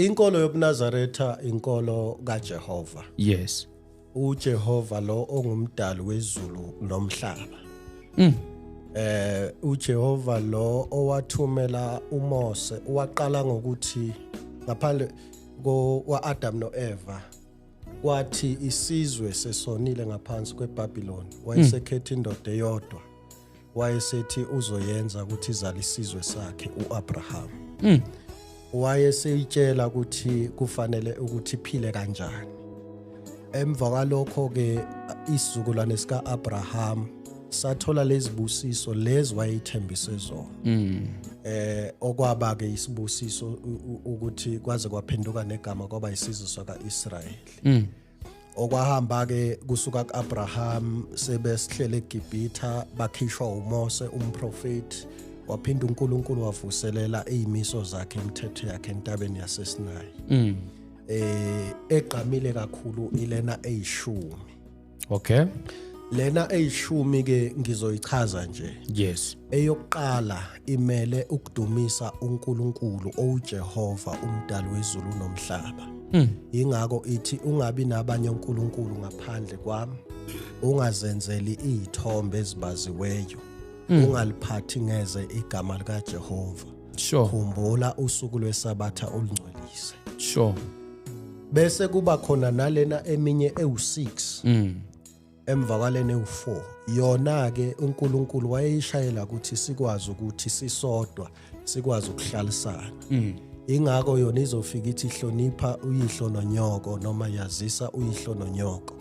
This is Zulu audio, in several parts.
Inkolo yobuNazaretha inkolo kaJehova. Yes. uJehova lo ongumdali wezulu nomhlaba. uJehova lo owathumela uMose waqala ngokuthi ngaphandle kwa-Adam no-Eva kwathi isizwe sesonile ngaphansi kweBhabhiloni wayesekhetha indoda eyodwa wayesethi uzoyenza ukuthi izale isizwe sakhe uAbraham. Wayeseyitshela ukuthi kufanele ukuthi iphile kanjani. Emva kwalokho ke isizukulwane sika Abraham sathola lezibusiso lezi wayethembise zona. Okwaba ke isibusiso ukuthi kwaze kwaphenduka negama kwaba isizwe sakaIsrayeli. Okwahamba ke kusuka kuAbraham sebesihlele eGibhitha bakhishwa uMose umprofeti waphinda uNkulunkulu wavuselela izimiso zakhe imithetho yakhe entabeni yaseSinayi. Egqamile kakhulu ilena eyishumi. Okay. Lena eyishumi ke ngizoyichaza nje. Yes. Eyokuqala imele ukudumisa uNkulunkulu oUJehova umdali wezulu nomhlaba. Ingakho ithi ungabi nabanye uNkulunkulu ngaphandle kwami. Ungazenzeli izithombe ezibaziweyo. Ungaliphathi ngeze igama likaJehova. Sure. Khumbula usuku lweSabatha olungcwelise. Sure. Bese kuba khona nalena eminye ewu6. Emva kwalena ewu4. Yona ke uNkulunkulu wayeyishayela ukuthi sikwazi ukuthi sisodwa sikwazi ukuhlalisana. Ingakho yona izofika ithi hlonipha uyihlo nonyoko noma yazisa uyihlo nonyoko.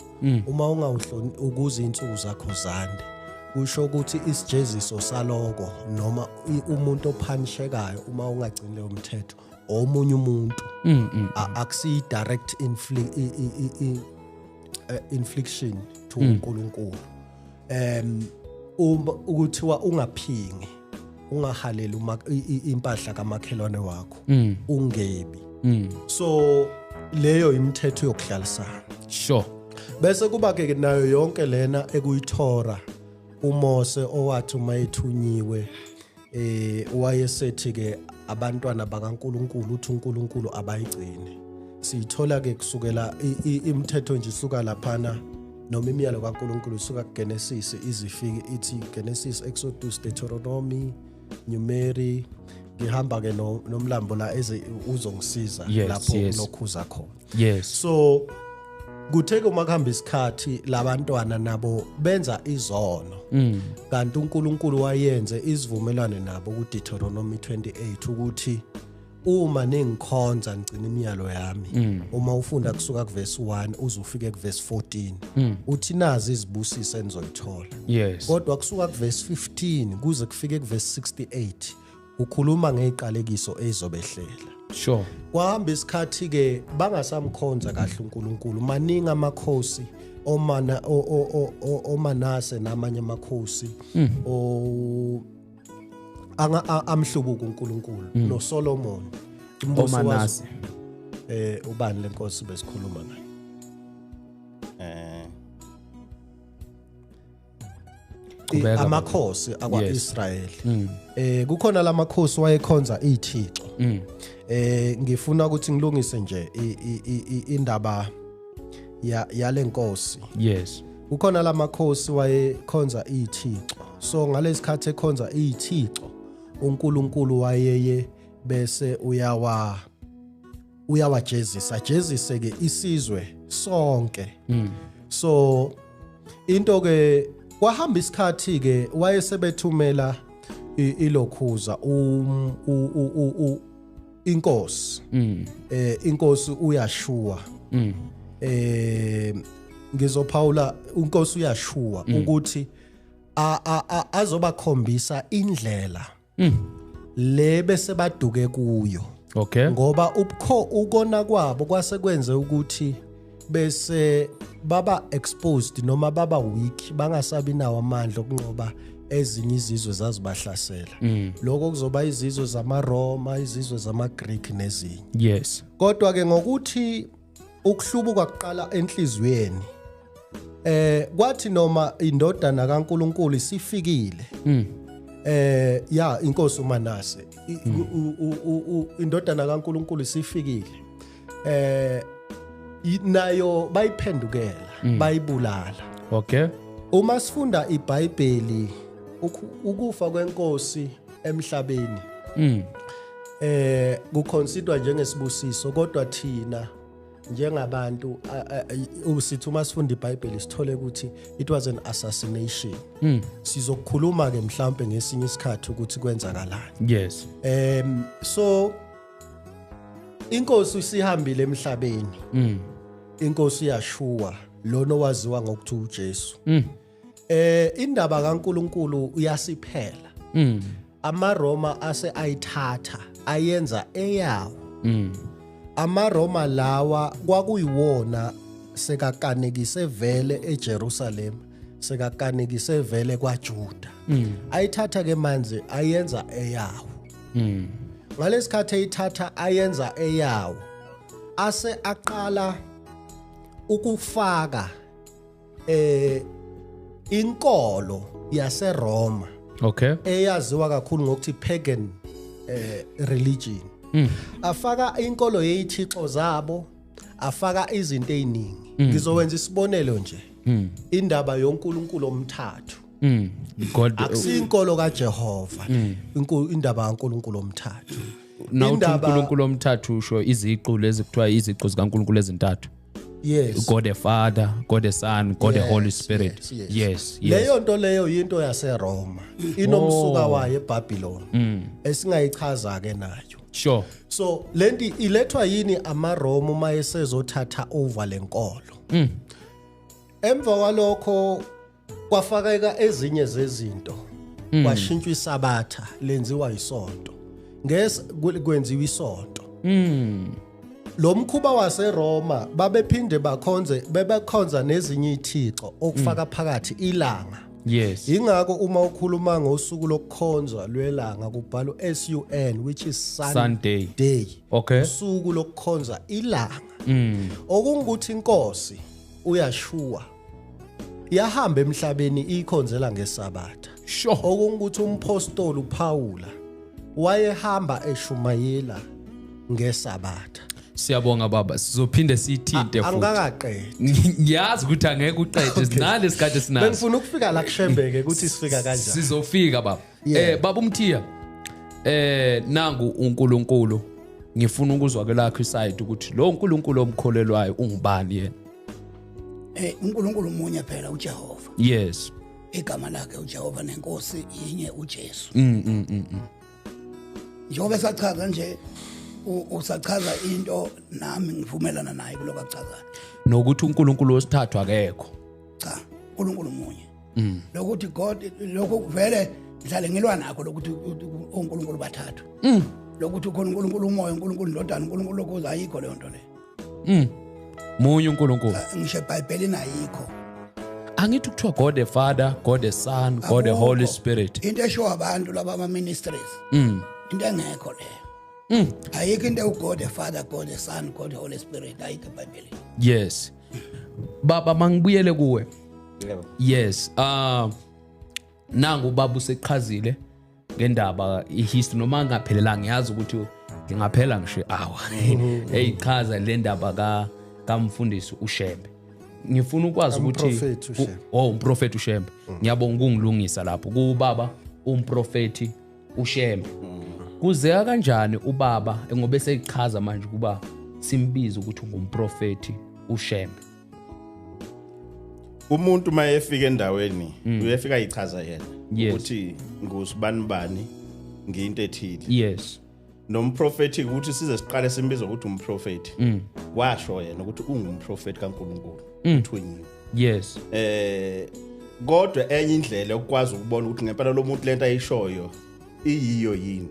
Uma ungawuhloni ukuze insuku zakho zande. Kusho ukuthi isijeziso saloko noma umuntu ophanishekayo uma ungagcini leyo mthetho omunye umuntu akusi direct infliction to uNkulunkulu. Ukuthiwa ungaphingi ungahaleli impahla kamakhelwane wakho ungebi. So leyo imithetho yokuhlalisana. Sure. Bese kuba ke nayo yonke lena ekuyithora uMose owathi mayethunyiwe wayesethi ke abantwana bakaNkulunkulu uthi uNkulunkulu abayigcine. Sithola ke kusukela imithetho nje isuka laphana noma imiyalo kaNkulunkulu isuka kuGenesis izifike ithi Genesis, Exodus, Deuteronomy, Numeri. Ngihamba ke nomlambo la eze uzongisiza lapho nokhuza khona. Yes. So kutheke uma kuhamba isikhathi labantwana nabo benza izono. Kanti uNkulunkulu wayenze isivumelwano nabo kuDeuteronomy 28 ukuthi uma ningikhonza ngicina imiyalo yami. Uma ufunda kusuka kuverse 1 uzufike kuverse 14 uthi nazi izibusiso enizoyithola. Yes. Kodwa kusuka kuverse 15 kuze kufike kuverse 68 ukhuluma ngeziqalekiso ezobehlela. Sure. Kwahamba isikhathi ke bangasamkhonza kahle uNkulunkulu maningi amakhosi oManase namanye amakhosi amhlubuka uNkulunkulu noSolomon oManase ubani lenkosi besikhuluma naye amakhosi akwaIsrayeli. Kukhona lamakhosi wayekhonza izithixo. Ngifuna ukuthi ngilungise nje indaba yalenkosi. Yes. Kukhona lamakhosi wayekhonza izithixo. So ngalesikhathi ekhonza izithixo uNkulunkulu wayeye bese uyawajezisa jezise ke isizwe sonke. So into ke kwahamba isikhathi ke wayesebethumela ilokhuza inkosi. Inkosi uYashua. Ngizophawula inkosi uYashua ukuthi azobakhombisa indlela le bese baduke kuyo. Okay. Ngoba ukona kwabo kwasekwenze ukuthi bese baba exposed noma baba weak bangasabi nawo amandla okunqoba ezinye izizwe zazibahlasela. Lokho kuzoba izizwe zamaRoma, izizwe zamaGreek nezinye. Yes. Kodwa ke ngokuthi ukuhlubuka kuqala enhlizweni kwathi noma indodana kaNkulunkulu isifikile inkosi uManase indodana kaNkulunkulu isifikile nayo bayiphendukela bayibulala. Okay. Uma sifunda iBhayibheli ukufa kwenkosi emhlabeni kuconsiderwa njengesibusiso, kodwa thina njengabantu usithi uma sifunda iBhayibheli sithole ukuthi it was an assassination. Sizokukhuluma ke mhlambe ngesinye isikhathi ukuthi kwenzakalani. Yes. So inkosi isihambile emhlabeni. Inkosi yashuwa lona owaziwa ngokuthi uJesu. Indaba kaNkuluNkulu uyasiphela. AmaRoma ase ayithatha ayenza eyawo. AmaRoma lawa kwakuyiwona sekakanekise vele eJerusalem, sekakanekise vele kwaJuda. Ayithatha ke manje ayenza eyawo. Ngalesikhathi ayithatha ayenza eyawo ase aqala ukufaka inkolo yaseRoma. Okay. Eyaziwa kakhulu ngokuthi pagan religion. Afaka inkolo yezithixo zabo, afaka izinto eziningi. Ngizowenza isibonelo nje. Indaba yoNkulunkulu omthathu. God akusinkolo kaJehova. Indaba kaNkulunkulu omthathu. uNkulunkulu omthathu usho iziqu lezi kuthiwa iziqu zikaNkulunkulu ezintathu. Yes. God the Father, God the Son, God the Holy Spirit. Yes. Leyo nto leyo into yaseRoma. Inomsuka wayo eBabylon. Esingayichaza ke nayo. Sure. So lenti ilethwa yini amaRoma uma esezothatha over lenkolo. Emva kwalokho kwafakeka ezinye zezinto. Kwashintshwa isabatha lenziwa isonto. Kwenziwa isonto. Lo mkhuba waseRoma babephinde bebekhonza nezinye izithixo okufaka phakathi ilanga. Yes. Ingakho uma ukhuluma ngosuku lokukhonzwa lwelanga kubhalwa SUN, which is Sunday. Okay. Usuku lokukhonza ilanga. Okungukuthi inkosi uyashuwa yahamba emhlabeni ikhonzela ngesabatha. Sure. Okungukuthi umpostoli uPaula wayehamba eshumayela ngesabatha. Siyabonga baba, sizophinde sithinte futhi. Angakaqedi. Ngiyazi ukuthi angeke uqede sinale isikhathi sinaso. Bengifuna ukufika la kushembeke ukuthi sifika kanjani. Sizofika baba. Baba uMthiya. Nangu uNkulunkulu. Ngifuna ukuzwa ke lakho iside ukuthi lo uNkulunkulu omkholelwayo ungubani yena? uNkulunkulu munye phela uJehova. Yes. Igama lakhe uJehova nenkosi yinye uJesu. Njengoba sachaza nje usachaza into nami ngivumelana naye kuloko akuchazayo. Nokuthi uNkulunkulu osithathu akekho. Cha, uNkulunkulu munye. Lokuthi God lokho vele ngihlale ngilwa nakho lokuthi uNkulunkulu bathathu. Lokuthi ukhona uNkulunkulu umoya, uNkulunkulu indodana, uNkulunkulu lokho ayikho leyo nto le. Munye uNkulunkulu. Ngisho eBhayibhelini ayikho. Angithi kuthiwa God the Father, God the Son, God the Holy Spirit. Into esho abantu laba ama ministries. Into engekho leyo. Ayikho into uGod the Father, God the Son, God the Holy Spirit ayikho eBhayibhelini. Yes. Baba mangibuyele kuwe. Yebo. Yes. Nangu ubaba useqhazile ngendaba ihistory noma ngaphelela ngiyazi ukuthi ngingaphela ngisho hour. Eyichaza le ndaba kaMfundisi uShembe. Ngifuna ukwazi ukuthi umprofeti uShembe. Ngiyabonga ukungilungisa lapho kubaba umprofeti uShembe. Kuzeka kanjani ubaba ngoba eseyichaza manje kuba simbiza ukuthi ngumprofeti uShembe? Umuntu mayefika endaweni uyefika ichaza yena ukuthi ngusibani bani ngiyinto ethile. Yes. Nomprofeti ukuthi size siqale simbiza ukuthi umprofeti. Washo yena ukuthi ungumprofeti kaNkulunkulu. Uthunyiwe. Yes. Kodwa enye indlela ukwazi ukubona ukuthi ngempela lo muntu lento ayishoyo iyiyo yini.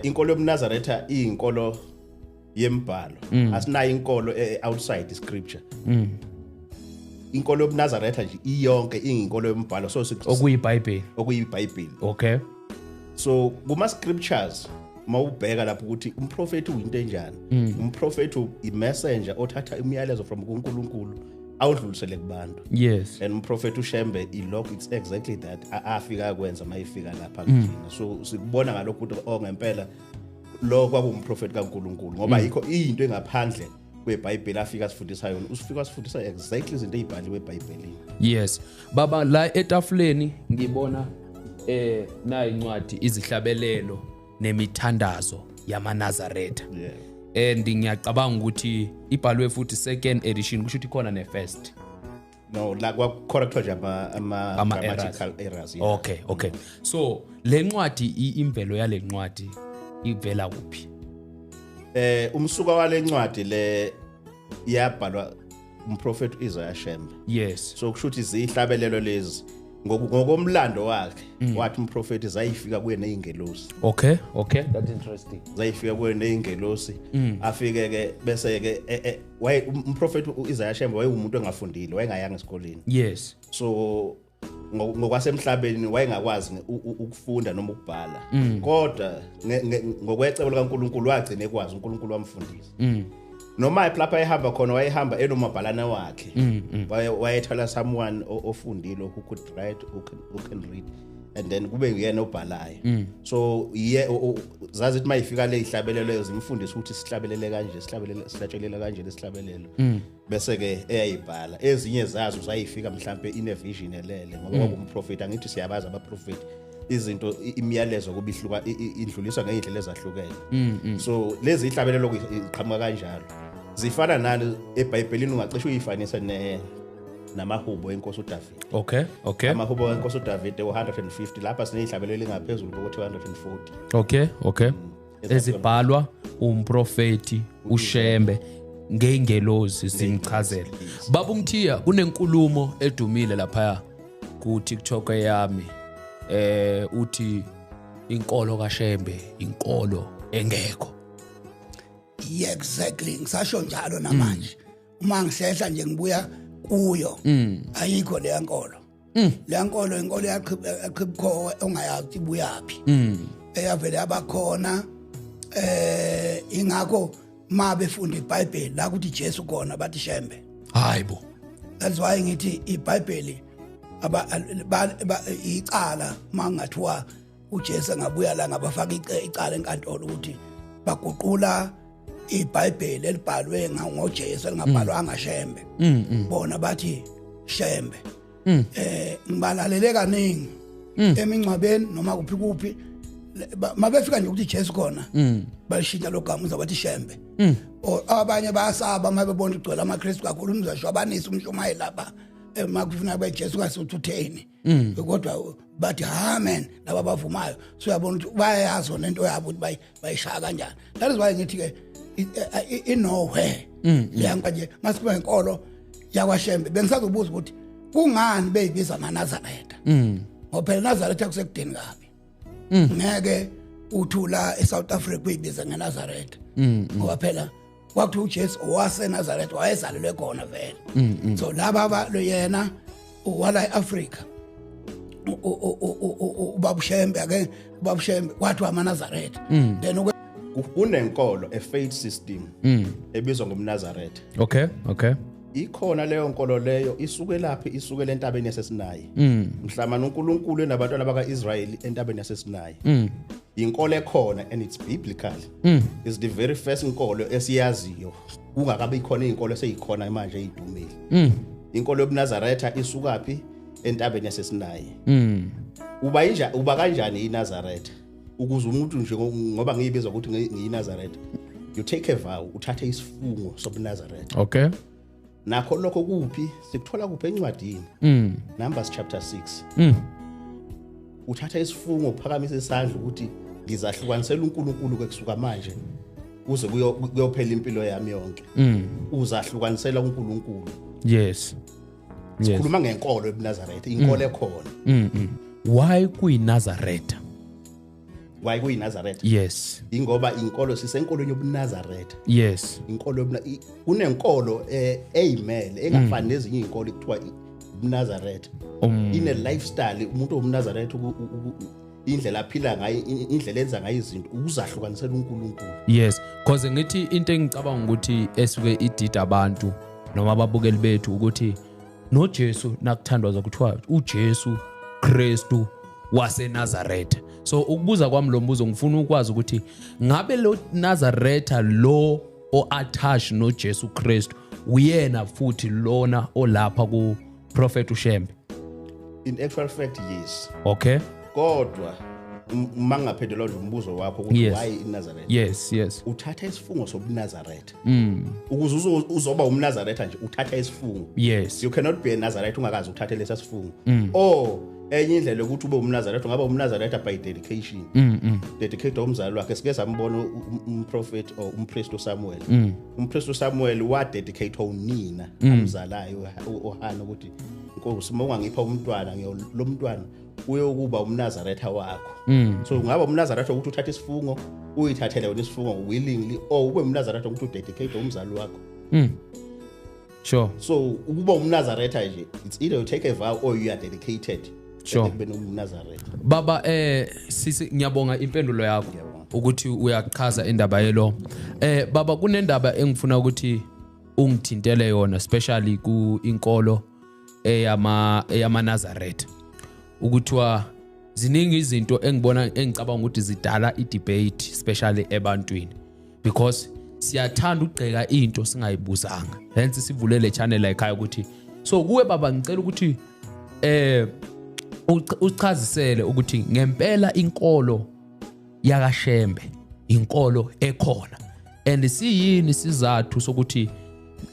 Inkolo yobuNazaretha iyinkolo yembhalo. Asinayo inkolo outside scripture. Inkolo yobuNazaretha nje iyonke iyinkolo yembhalo so okuyiBhayibheli. Okay. So kuma scriptures mawubheka lapho ukuthi umprofeti uyinto enjani. Umprofeti imessenger othatha imiyalezo from kuNkulunkulu awudlulisele kubantu. Yes. And umprofeti uShembe it's exactly that afika kwenza mayifika lapha kuthina. So sikubona ngalokho ukuthi ngempela lo kwakumprofeti kaNkuluNkulu ngoba yikho into engaphandle kweBhayibheli afika sifundisa yona usifika sifundisa exactly izinto ezibhaliwe eBhayibhelini. Yes baba la etafuleni ngibona na incwadi izihlabelelo nemithandazo yamaNazaretha. And ngiyacabanga ukuthi ibhalwe futhi second edition kusho ukuthi khona ne-first. No la correctwa nje ama grammatical errors. Okay so le ncwadi imvelo yale ncwadi ivela kuphi? Umsuka wale ncwadi le yabhalwa umprofeti uIsaiah Shembe. Yes. So kusho ukuthi izihlabelelo lezi ngokomlando wakhe wathi umprofeti zayifika kuye nezingelosi. Okay that's interesting. Zayifika kuye nezingelosi afike ke bese ke umprofeti uIsaiah Shembe wayeumuntu engafundile wayengayanga esikoleni. Yes. So ngokwasemhlabeni wayengakwazi ukufunda noma ukubhala kodwa ngokwecebo likaNkuluNkulu wagcina ekwazi uNkuluNkulu wamfundisa. Noma lapha ehamba khona wayehamba enomabhalana wakhe wayethola someone ofundile who could write who can read and then kube uyena obhalayo. So zazi ukuthi mayifika le ihlabelelo zimfundisa ukuthi sihlabelele kanje sihlatshelela kanje lesihlabelelo bese ke eyayibhala ezinye zazo zayifika mhlambe ine vision elele ngoba kwakumprofeti angithi siyabaza abaprofeti izinto imiyalezo kubihluka indluliswa ngeindlela ezahlukene. So lezi ihlabelelo iqhamuka kanjalo zifana nalo eBhayibhelini ungacishe uyifanisa namahubo enkosi uDavid. Okay amahubo enkosi uDavid 150 lapha sinezihlabelelo engaphezulu kokuthi 140. Okay ezibhalwa umprofeti uShembe ngeingelozi zimchazela. Baba Mthiya kunenkulumo edumile lapha ku TikTok yami uthi inkolo kaShembe inkolo engekho. Exactly ngisasho njalo namanje uma ngihlehla nje ngibuya kuyo ayikho le yankolo. Le yankolo inkolo yaqhibukho ongayazi ibuyapi. Eyavele abakhona ingakho mabe funda iBhayibheli la ukuthi Jesu khona bathi Shembe. Hayibo. That's why ngithi iBhayibheli icala mangathiwa uJesu ngabuya la ngabafaka icala enkantolo ukuthi baguqula iBhayibheli elibhalwe ngoJesu elingabhalwa ngaShembe. Bona bathi Shembe. Ngibalalele kaningi emingcwabeni noma kuphi mabefika nje ukuthi Jesu khona balishintsha logama uzabathi Shembe. Abanye bayasaba mabebona igcwele amaKristu kakhulu umzashwabanisa umshumayeli lapha makufuna beJesu kasuthutheni kodwa bathi amen laba bavumayo so uyabona ukuthi bayayazi lento yabo ukuthi bayishaya kanjani. That is why ngithi ke nowhere leyanka nje masibe inkolo yakwaShembe bengisazobuza ukuthi kungani beyibiza amaNazaretha ngoba phela Nazaretha kusekudeni kabi ngeke uthula eSouth Africa beyibiza ngeNazaretha ngoba phela kwakuthiwa uJesu waseNazaretha wayezalelwe khona vele. So laba lo yena wala eAfrica ubabuShembe ake ubabuShembe kwathi amaNazaretha then unenkolo faith system ebizwa ngomNazaretha. Okay ikhona leyo nkolo leyo isuke laphi isuke entabeni yaseSinayi mhlamana uNkulunkulu enabantwana bakaIsrayeli entabeni yaseSinayi inkolo ekhona and it's biblical. It's the very first nkolo esiyaziyo ungakabe ikhona inkolo eseyikhona manje eyidumile. Inkolo yobuNazaretha isukaphi entabeni yaseSinayi. Uba kanjani iNazaretha ukuze umuntu nje ngoba ngiyibizwa ukuthi ngiyiNazaretha you take a vow uthathe isifungo sobuNazaretha. Okay nakho lokho kuphi sikuthola kuphi encwadini Numbers chapter 6 uthatha isifungo uphakamisa isandla ukuthi ngizahlukanisela uNkulunkulu kusuka manje kuze kuyophela impilo yami yonke uzahlukanisela uNkulunkulu. Yes sikhuluma ngenkolo ebuNazaretha inkolo ekhona. Why kuyiNazaretha? Why kuyiNazaretha? Yes ingoba inkolo sisenkolweni yobuNazaretha. Yes inkolo kunenkolo eyimele engafani nezinye izinkolo ekuthiwa iNazaretha. Ine lifestyle umuntu wobuNazaretha indlela aphila ngayo indlela enza ngayo izinto uzahlukanisela uNkulunkulu. Yes because ngithi into engicabanga ukuthi esuke idida abantu noma ababukeli bethu ukuthi noJesu nakuthandwa zakuthiwa uJesu Kristu waseNazaretha So ukubuza kwami lo mbuzo ngifuna ukwazi ukuthi ngabe lo Nazaretha lo o-attach no Jesu Kristu uyena futhi lona olapha ku Prophet uShembe. In actual fact yes. Okay. Kodwa mangaphendula lo mbuzo wakho ukuthi Yes. why iNazaretha. Yes. Uthatha isifungo sobuNazaretha. Ukuze uzoba umNazaretha nje uthatha isifungo. Yes. You cannot be a Nazareth ungakazi uthathe lesa sifungo. Oh, enye indlela ukuthi ube umNazaretha ngaba umNazaretha by dedication. Dedicate umzali wakhe sike sambona umprofet or umpriest uSamuel. Umpriest uSamuel wa dedicate unina umzalayo uHana ukuthi Nkosi uma ungangipha umntwana lo mntwana uyokuba umNazaretha wakho. So ngaba umNazaretha ukuthi uthathe isifungo uyithathele wena isifungo willingly or ube umNazaretha ukuthi udedicate umzali wakho. Sure. So ukuba umNazaretha nje it's either you take a vow or you are dedicated. Sure. Kube umNazaretha. Baba sisi ngiyabonga impendulo yakho ukuthi uyachaza indaba yelo. Baba kunendaba engifuna ukuthi ungithintele yona especially ku inkolo eyama Nazaretha. Ukuthiwa ziningi izinto engicabanga ukuthi zidala idebate especially ebantwini because siyathanda ukugceka into singayibuzanga. Hence sivulele channel ekhaya ukuthi so kuwe baba ngicela ukuthi uchazisele ukuthi ngempela inkolo yakaShembe inkolo ekhona and siyini sizathu sokuthi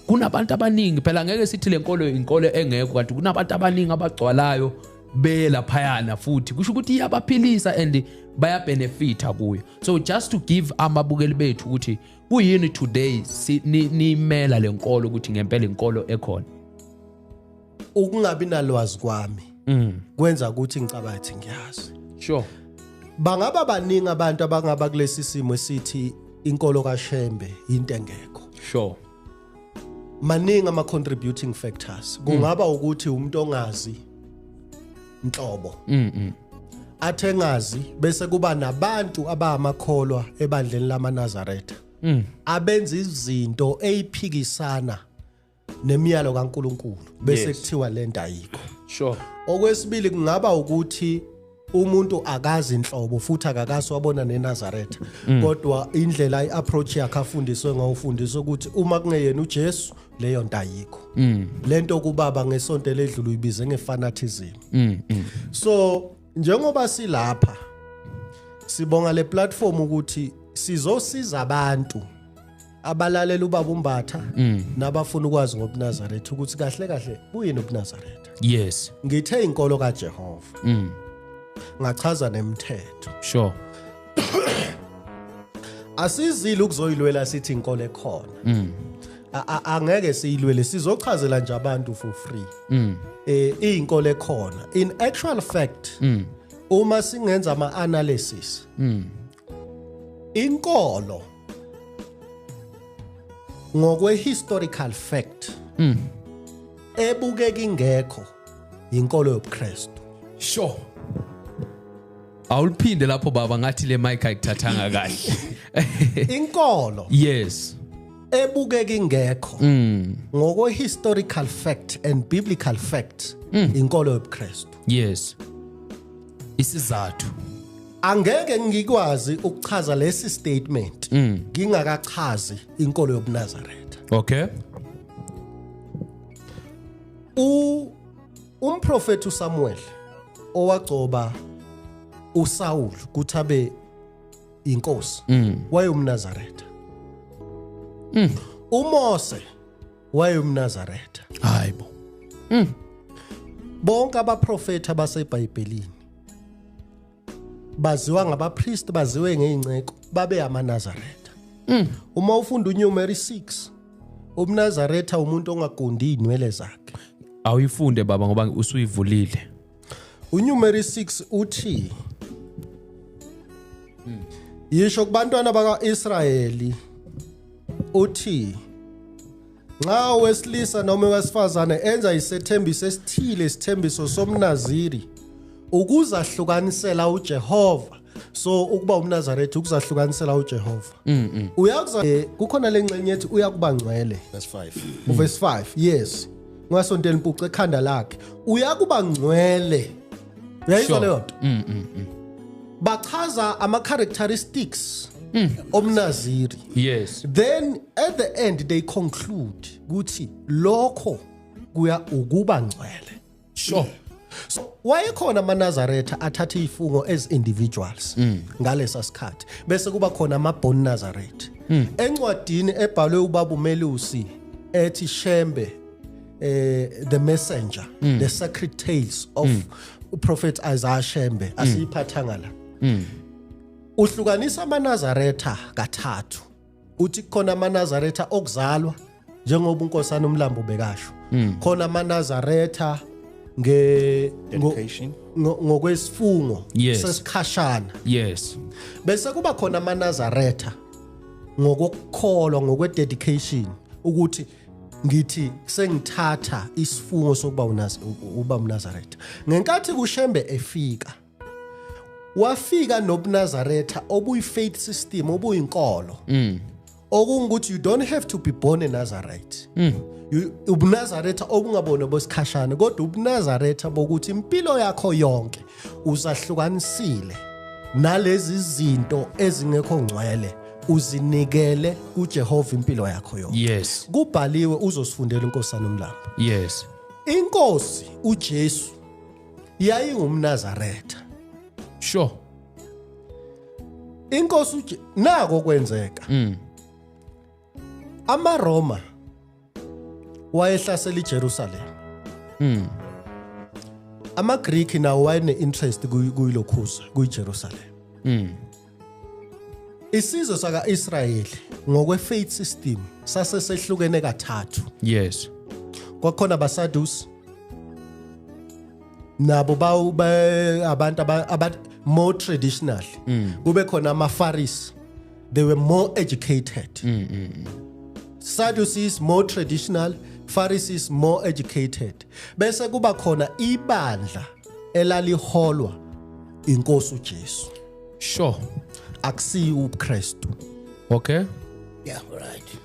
kunabantu abaningi phela ngeke sithi lenkolo inkolo engekho kanti kunabantu abaningi abagcwalayo belaphayana futhi kusho ukuthi iyabaphilisa and baya benefita kuyo. So just to give amabukeli bethu ukuthi kuyini today nimela lenkolo ukuthi ngempela inkolo ekhona. Ukungabi nalwazi kwami kwenza ukuthi ngicabathe ngiyazi. Sure. Bangaba baningi abantu abangaba kulesi simo esithi inkolo kaShembe into engekho. Sure. Maningi ama contributing factors. Kungaba ukuthi umuntu ongazi inhlobo. Athengazi bese kuba nabantu abamakholwa ebandleni lamaNazaretha. Abenza izinto eziphikisana nemiyalo kaNkuluNkulu bese kuthiwa lento ayikho. Sure. Okwesibili kungaba ukuthi umuntu akazi inhlobo futhi akakazi wabona neNazaretha kodwa indlela iapproach yakhe afundiswe ngawufundiswa ukuthi uma kungeyena uJesu leyo nto ayikho. Lento kubaba ngesonto ledlule uyibize ngefanatism. So njengoba silapha sibonga le platform ukuthi sizosiza abantu abalalela ubaba uMbatha nabafuna ukwazi ngobuNazaretha ukuthi kahle kahle buyini ubuNazaretha. Yes. Ngithe inkolo kaJehova. Ngachaza nemithetho. Sure. Asizile ukuzoyilwela sithi inkolo ekhona. Angeke siyilwele sizochazela nje abantu for free. Inkolo ekhona. In actual fact, uma singenza ama analysis. Inkolo ngokwe historical fact ebukeka ingekho inkolo yobuKristu. Sure. Awuliphinde lapho baba ngathi le mic ayikuthathanga kahle. Inkolo Yes. ebukeka ingekho ngokwe historical fact and biblical fact inkolo yobuKristu. Yes. Isizathu. Angeke ngikwazi ukuchaza lesi statement ngingakachazi inkolo yobuNazaretha. Okay. Umprofet uSamuel owagcoba uSaul kuthabe inkosi wayumNazaretha. uMose wayumNazaretha. Hayibo. Bonke abaprofeti baseBhayibhelini baziwa ngabapriest baziwe ngeinceko babe amaNazaretha. Uma ufunda uNumeri 6 umNazaretha umuntu ongagundi inwele zakhe. Awuyifunde baba ngoba usuyivulile. uNumeri 6 uthi yisho kubantwana bakaIsrayeli uthi nxa wesilisa noma wesifazane enza isethembiso esithile isithembiso somnaziri ukuzahlukanisela uJehova. So ukuba umNazaretha ukuzahlukanisela uJehova. Uyakuza kukhona lengxenye ethi uyakuba ngcwele Verse 5. verse 5 yes ngasontela impucu ekhanda lakhe uyakuba ngcwele. Uyayizwa leyo nto? bachaza ama characteristics omnaziri. Yes. Then at the end they conclude ukuthi lokho kuya ukuba ngcwele. Sure. So wayekhona amaNazaretha athatha izifungo as individuals ngalesa sikhathi bese kuba khona ama-born Nazareth. Encwadini ebhalwe ubaba uMelusi ethi Shembe the messenger, the sacred tales of prophet Isaiah Shembe asiyiphathanga la. Uhlukanisa amaNazaretha kathathu. Uthi khona amaNazaretha okuzalwa njengoba uNkosana uMlambo bekasho. Khona amaNazaretha dedication ngokwesifungo Yes. sesikhashana. Yes. Bese kuba khona amaNazaretha ngokukholwa ngokwe-dedication ukuthi ngithi sengithatha isifungo sokuba uba uMnazaretha. Ngenkathi kuShembe efika wafika nobuNazaretha obuyi-faith system obuyinkolo. Okungukuthi you don't have to be born a Nazarite. ubuNazaretha obungabona bosikhashana kodwa ubuNazaretha bokuthi impilo yakho yonke uzahlukanisile nalezi zinto ezingekho ngcwele uzinikele kuJehova impilo yakho yonke. Yes. Kubhaliwe uzosifundela inkosana uMlambo. Yes. Inkosi uJesu yayingumNazaretha. Sure. Inkosi nako kwenzeka. AmaRoma wayehlasela iJerusalem. AmaGreek nawo wayene interest kuyilokhuza kuJerusalem. Isizwe sakaIsrayeli ngokwe-faith system sasesehlukene kathathu. Yes. Kwakhona abaSaddusi nabo abantu more traditional. Kube khona amaFarisi, they were more educated. Sadducees more traditional, Pharisees more educated. Bese kuba khona ibandla elaliholwa inkosi uJesu. Sure. Akusiyi uKristu. Okay. Yeah, right.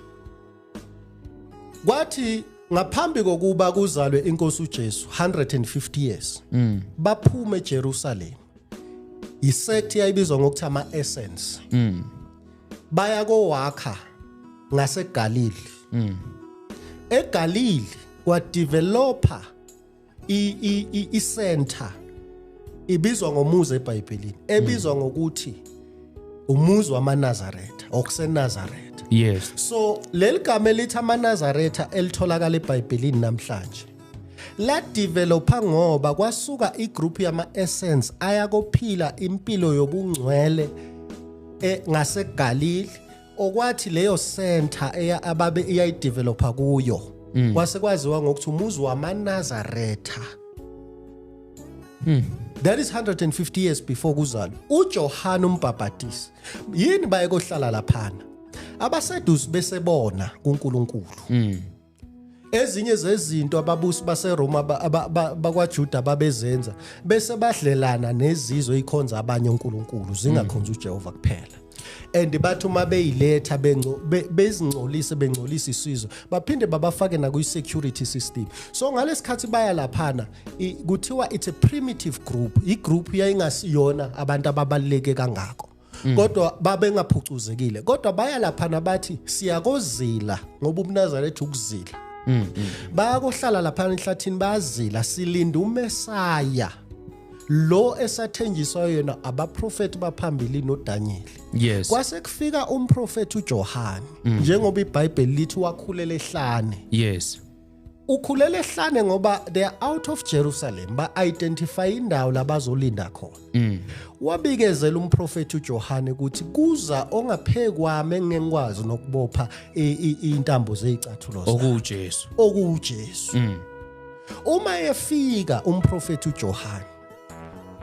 Kwathi ngaphambi kokuba kuzalwe inkosi uJesu 150 years. Baphume eJerusalem. Isect yayibizwa ngokuthi ama-Essence. Baya kowakha ngaseGalili. EGalili kwadevelopa i-center ibizwa ngomuzi eBhayibhelini ebizwa ngokuthi umuzi wamaNazaretha okuseNazaretha. Yes. So leli gama elithi amaNazaretha elitholakala eBhayibhelini namhlanje la developa ngoba kwasuka igroup yama-Essence ayakophila impilo yobungcwele ngaseGalili okwathi leyo center ababe iyayidevelopa kuyo kwase kwaziwa ngokuthi umuzi wamaNazaretha. That is 150 years before kuzalwa uJohane uMbhaphatisi. Yini baye kohlala laphana abaSaddusi besebona kuNkulunkulu. Ezinye zezinto ababusi baseRoma bakwaJuda babezenza bese badlelana nezizwe ikhonza abanye uNkulunkulu zingakhonza uJehova kuphela. And bathi uma beyiletha bezingcolise bengcolisa isizwe baphinde babafake na kuyi-security system. So ngalesikhathi baya laphana kuthiwa it's a primitive group. I-group yayingasiyona abantu ababaluleke kangako. Kodwa babengaphucuzekile. Kodwa baya laphana bathi siyakozila ngoba uMnazaretha ukuzila. Bayakohlala laphana enhlathini bayazila silinda uMesaya. Lo esathenjiswa yena abaprofeti baphambili noDaniel. Yes. Kwase kufika umprofeti uJohane njengoba iBhayibheli lithi wakhulela ehlane. Yes. Ukhulela ehlane ngoba they are out of Jerusalem ba identify indawo labazolinda khona. Wabikezela umprofeti uJohane ukuthi kuza ongaphekwami engengikwazi nokubopha intambo zezicathulo okuJesu. Okujesu. Uma efika umprofeti uJohane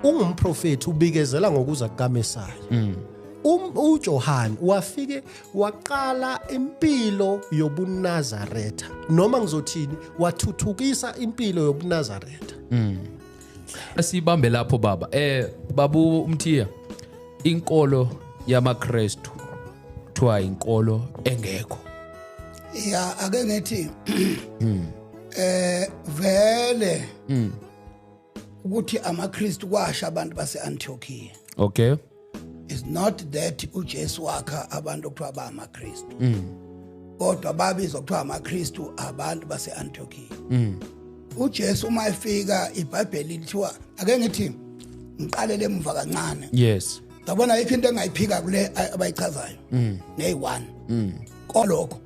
ungumprofeti ubikezela ngokuza kukaMesaya. uJohane wafike waqala impilo yobuNazaretha noma ngizothini wathuthukisa impilo yobuNazaretha. Asibambe lapho baba. Babu Mthiya, inkolo yamaKristu kuthiwa inkolo engekho. Ya ake ngithi vele ukuthi amaKristu kwasha abantu baseAntiochia. Okay. It's not that uJesu wakha abantu okuthiwa ba amaKristu. Kodwa babizwa kuthiwa amaKristu abantu base Antiochia. uJesu uma efika iBhayibheli lithiwa ake ngithi ngiqalele emva kancane. Yes. Ngabona yikho into engayiphika kule abayichazayo. Nay1. Kolokho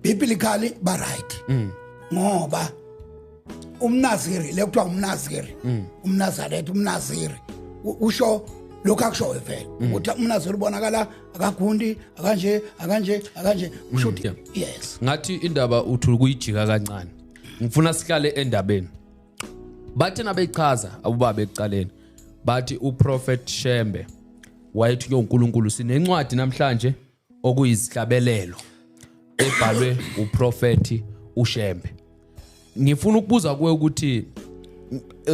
biblically ba right. Ngoba umNaziri lekuthiwa umNaziri, umNazaretha, umNaziri usho lokho akusho vele ukuthi umNaziri ubonakala akagundi akanje usho yes. Ngathi indaba uthi ukuyijika kancane. Ngifuna sihlale endabeni. Bathi nabechaza abubaba ecaleni bathi uProphet Shembe wayethi uNkulunkulu sinencwadi namhlanje okuyisihlabelelo ebhalwe uProphet uShembe. Ngifuna ukubuza kuwe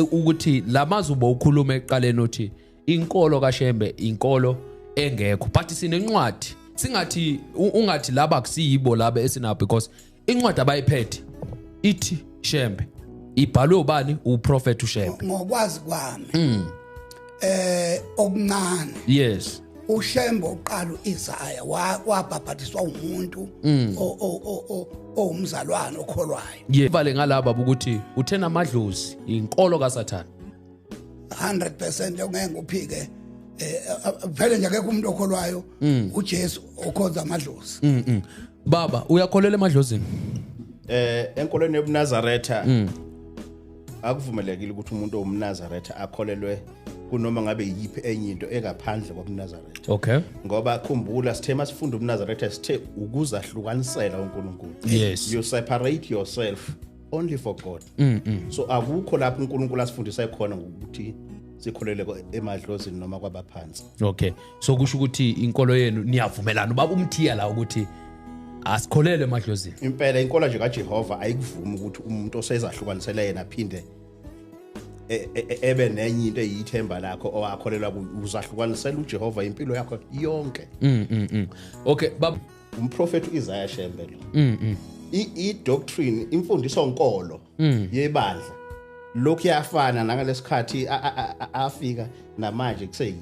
ukuthi lamazwi bokhuluma eqaleni uthi inkolo kaShembe inkolo engekho but sinencwadi singathi ungathi laba kusiyibo laba esina because incwadi abayiphethe ithi Shembe ibhalwe ubani uProphet uShembe ngokwazi kwami okuncane yes uShembe uqala uIsaya wabhabhatiswa umuntu umzalwane okholwayo yevale ngalaba ukuthi uthena amadlozi inkolo kaSathana 100% ngeke uphike vele nje akekho umuntu okholwayo uJesu okhonza amadlozi baba uyakholela emadlozini enkolweni yobuNazaretha akuvumelekile ukuthi umuntu omNazaretha akholelwe kunoma ngabe yiphi enye into engaphandle kobuNazaretha. Okay. Ngoba khumbula sithe masifunda ubuNazaretha sithe ukuzahlukanisela uNkulunkulu. Yes. You separate yourself only for God. So akukho lapho uNkulunkulu asifundisa khona ukuthi sikholele emadlozini noma kwabaphansi. Okay. So kusho ukuthi inkolo yenu niyavumelana ubaba umthiya la ukuthi asikholele emadlozini. Impela inkolo nje kaJehova ayikuvumi ukuthi umuntu osezahlukanisela yena aphinde ebe nenye into eyithemba lakho owakholelwa uzahlukanisela uJehova impilo yakho yonke. Okay baba umProphet uIsaya Shembe lo. I-doctrine imfundiso nkolo yebandla lokhu yafana nangalesikhathi afika namanje kuseyiyo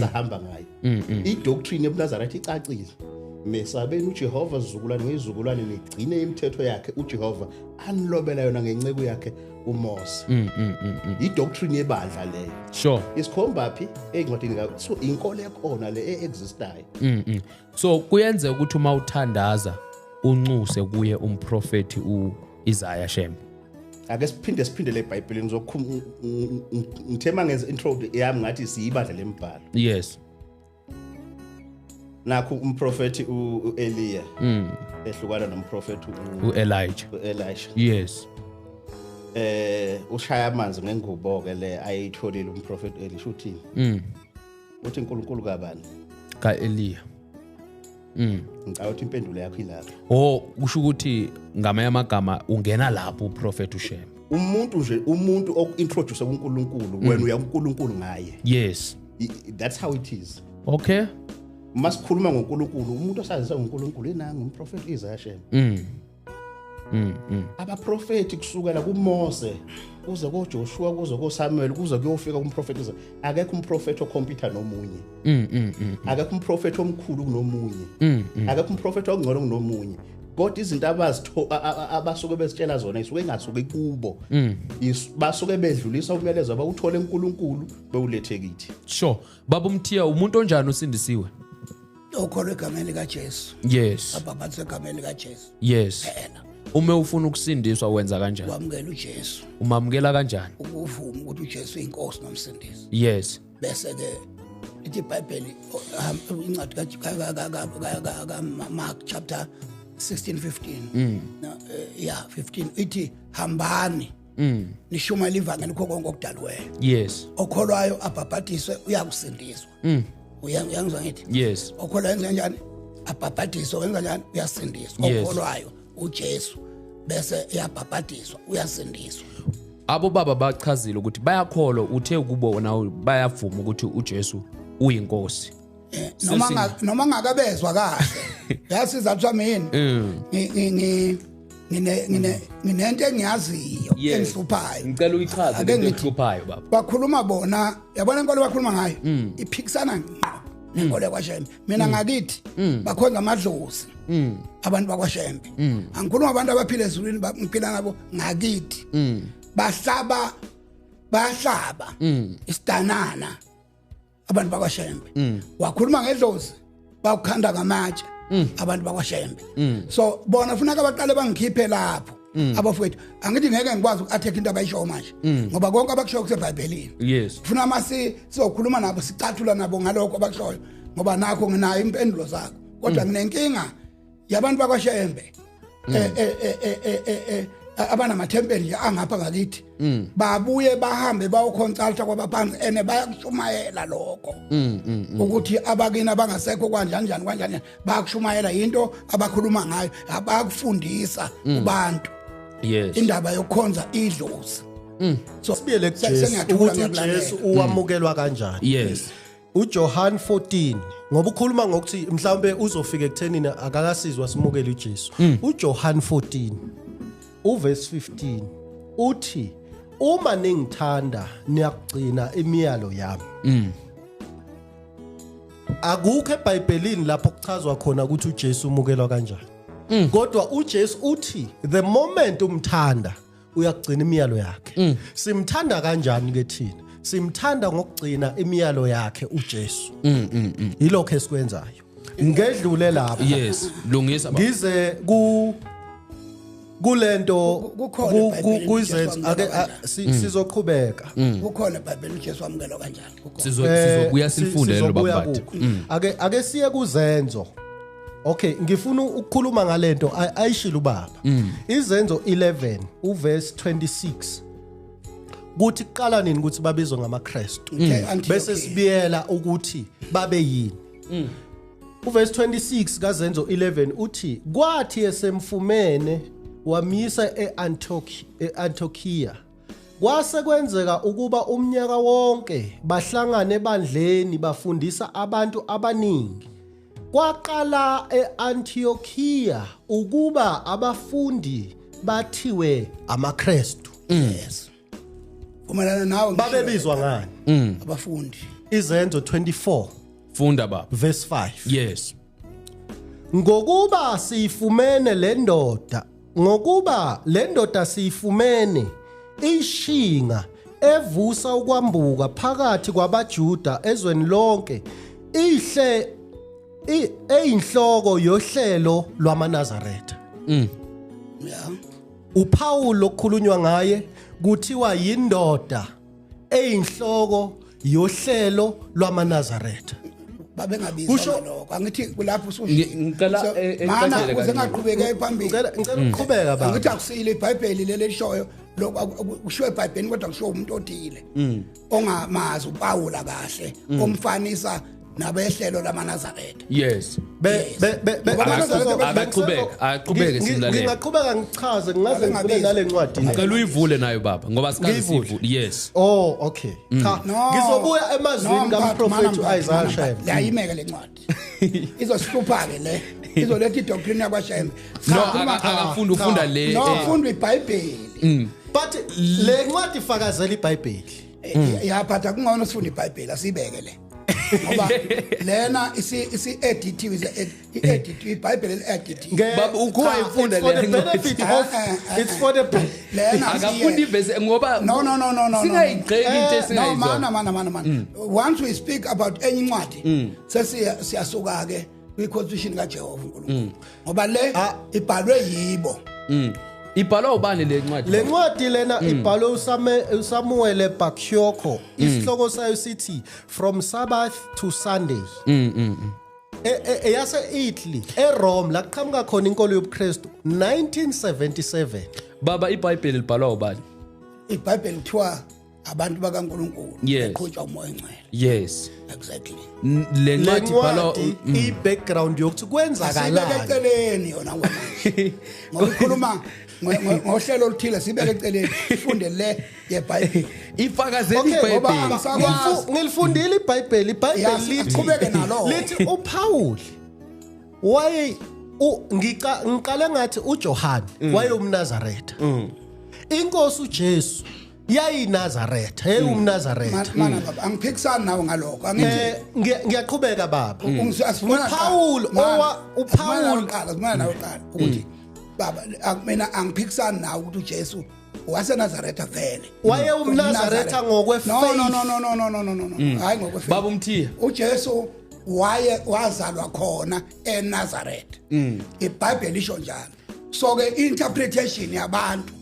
sahamba ngayo. I-doctrine yobuNazaretha icacile. Mesabeni uJehova zizukulwane ngezizukulwane negcine imithetho yakhe uJehova anilobela yona ngencebo yakhe uMose. I-doctrine yebandla leyo. Sure. Isikhomba phi encwadini so inkolo ekhona le existayo. So kuyenze ukuthi uma uthandaza uncuse kuye umProphet uIsaya Shembe. Ake siphinde leBhayibhelini ngithema ngenza intro yami ngathi siyibandla lembhalo. Yes. Nakho umProphet uEliya ehlukana nomProphet uElisha. Yes. Ushaya amanzi ngengubo ke le ayitholile umProphet Elisha uthini? Uthi uNkulunkulu kabani? kaEliya. Ngicabanga impendulo yakho ilapha. Usho ukuthi ngamanye amagama ungena lapho uProphet uShembe. Umuntu okintroduce kuNkulunkulu wena uya kuNkulunkulu ngaye. Yes. That's how it is. Okay. Masikhuluma ngoNkulunkulu umuntu osazisa ngoNkulunkulu enanga umProphet Isaiah Shembe. Abaprofeti kusukela kuMose kuze koJoshua kuze koSamuel kuze kuyofika kumProphet Isaiah akekho umProphet okhompyutha nomunye. Akekho umProphet omkhulu kunomunye. Akekho umProphet ongcono kunomunye. Kodwa izinto abasuke bezitshela zona isuke ngasuke kubo. Basuke bedlulisa umyalezo abawuthole eNkulunkulu bewulethe kithi. Sure. Baba umthiya umuntu onjani usindisiwe? okholwe egameni likaJesu. Yes. ababhathe egameni likaJesu. Yes. Uma ufuna ukusindiswa wenza kanjani? Wamukela uJesu. Umamukela kanjani? Ukuvuma ukuthi uJesu inkosi nomsindisi. Yes. Bese ke ithi iBhayibheli incwadi kaMark chapter 16:15. Yeah, 15 ithi hambani. Nishumayela ivangeli konke okudalwayo. Yes. Okholwayo abhabhatiswe uyakusindiswa. Uyangizwa ngithi? Yes. Okholwayo enza kanjani? Abhabhatiswe wenza kanjani? Uyasindiswa. Okholwayo uJesu bese yabhabhatiswa uyasindiswa. Abo baba bachazile ukuthi bayakholwa uthe kubo nawo bayavuma ukuthi uJesu uyinkosi. Noma ngakabezwa kahle. Yasiza ukuthi mina nginento engiyaziyo Yes. engihluphayo. Ngicela uyichaze Ake into ngithi- ehluphayo baba. Bakhuluma bona, yabona inkolo bakhuluma ngayo, iphikisana ngqo nenkolo yakwaShembe. Mina ngakithi bakhonza amadlozi. Abantu bakwaShembe. Angikhuluma abantu abaphila ezulwini ngiphila nabo ngakithi. Bahlaba isidanana abantu bakwaShembe. Wakhuluma ngedlozi bakukhanda ngamatshe abantu bakwaShembe. So bona funeka baqale bangikhiphe lapho. Abafowethu angithi ngeke ngikwazi uku-attack into abayisho manje ngoba konke abakushoyo kuseBhayibhelini. Yes. Funa mase sizokhuluma nabo sicathula nabo ngalokho abakushoyo ngoba nakho nginayo impendulo zakho kodwa nginenkinga yabantu bakwaShembe abanamathempeli nje angapha ngakithi babuye bahambe bayoconsulta kwabaphansi ene bayakushumayela lokho ukuthi abakini abangasekho kanjani bayakushumayela into abakhuluma ngayo abakufundisa kubantu Yes. indaba yokukhonza idlozi. So sibiyele kuJesu ukuthi uJesu uwamukelwa kanjani. Yes. uJohn 14 ngoba ukhuluma ngokuthi mhlawumbe uzofika ekuthenini akakasizwa simukele uJesu. uJohn 14 uverse 15 uthi uma ningithanda niyakugcina imiyalo yami. Akukho eBhayibhelini lapho kuchazwa khona ukuthi uJesu umukelwa kanjani. Kodwa uJesu uthi the moment umthanda uyagcina imiyalo yakhe. Simthanda kanjani ke thina? Simthanda ngokugcina imiyalo yakhe uJesu. Yilokho esikwenzayo. Ngedlule lapha. Yes. Lungisa baba. Ngize kulento kuzenza ake sizoqhubeka. kukhona eBhayibhelini uJesu wamukelwa kanjani? Kukhona. Sizobuya silifunde lelo baba bathi. Ake siye kuzenzo. Okay, ngifuna ukukhuluma ngalento ayishilo ubaba. Izenzo 11 uverse 26. Kuthi kuqala nini ukuthi babizwe ngamaKristu. Bese sibiyela ukuthi babe yini. Uverse 26 kaZenzo 11 uthi kwathi esemfumene wamisa eAntiochia. Kwase kwenzeka ukuba umnyaka wonke bahlangane ebandleni bafundisa abantu abaningi. Kwaqala eAntiochia ukuba abafundi bathiwe amaKristu. Yes. Umalana nawe Babebizwa ngani? abafundi. Izenzo 24 Funda baba. verse 5. Yes. Ngokuba siyifumene lendoda siyifumene ishinga evusa ukwambuka phakathi kwabaJuda ezweni lonke ihle eyinhloko yohlelo lwamaNazaretha. Yeah. uPaul okukhulunywa ngaye kuthiwa yindoda eyinhloko yohlelo lwamaNazaretha. Babengabizwa lokho. Angithi kulapho Ngicela mana ecacele kuze kancane. ngaqhubeka phambili. Ngicela ukuqhubeka baba. Angithi akusile iBhayibheli leli lishoyo lokho kushiwo eBhayibhelini kodwa kushiwo umuntu othile ongamazi uPaul kahle omfanisa nabehlelo lamaNazaretha. Yes. Aqhubeke simlalele. Ngingaqhubeka ngichaze ngaze ngivule nale ncwadi. Ngicela uyivule nayo baba ngoba sikaze sivule. Yes. Oh, okay. Cha, ngizobuya emazwini kaProfeti Isaiah Shembe. Layimeke le ncwadi. Izosihlupha ke le. Izoletha idoctrine yakwaShembe. No, akafunda ufunda le. No, ufunda iBhayibheli. But le ncwadi ifakazela iBhayibheli. Yaphatha kungona sifunda iBhayibheli asibeke le. Ngoba lena isi-edithiwe i-edithiwe iBhayibheli edithiwe. Baba ukho ifunda le. It's for the Lena akafunda ivese ngoba No. Singayigqeki into No, esingayizwa. man. Once we speak about enye incwadi, siyasuka ke kwi-constitution kaJehova uNkulunkulu. Ngoba le ibhalwe yibo. Ibhalwa ubani le ncwadi? Le ncwadi lena ibhalwe uSamuel Bakhyoko. Isihloko sayo sithi From Sabbath to Sunday. Eyase Italy, eRome la qhamuka khona inkolo yobuKristu 1977. Baba iBhayibheli libhalwa ubani? iBhayibheli kuthiwa abantu bakaNkulunkulu Yes. eqhutshwa umoya engcwele. Yes. Exactly. Le Le ncwadi ibhalwa ncwadi i-background yokuthi Asibeke kwenzakalani. eceleni yona ngoba ngoba ukhuluma ngohlelo oluthile sibeke eceleni sifunde le yeBhayibheli. ifakazela Okay, ngoba iBhayibheli. angisakwazi. Ngilifundile iBhayibheli. Yes, iBhayibheli siqhubeke nalo. lithi uPaul ngiqale ngathi uJohane wayeyumNazaretha inkosi uJesu yayinazaretha umNazaretha mana baba angiphikisani nawe ngalokho angithi ngiyaqhubeka baba Paul uPaul qala simana nawe qala ukuthi baba mina angiphikisani nawe ukuthi uJesu waseNazaretha vele wayeyumNazaretha ngokwefaith no hayi ngokwefaith baba umthiya uJesu wazalwa khona eNazaretha iBhayibheli lisho njalo so ke interpretation yabantu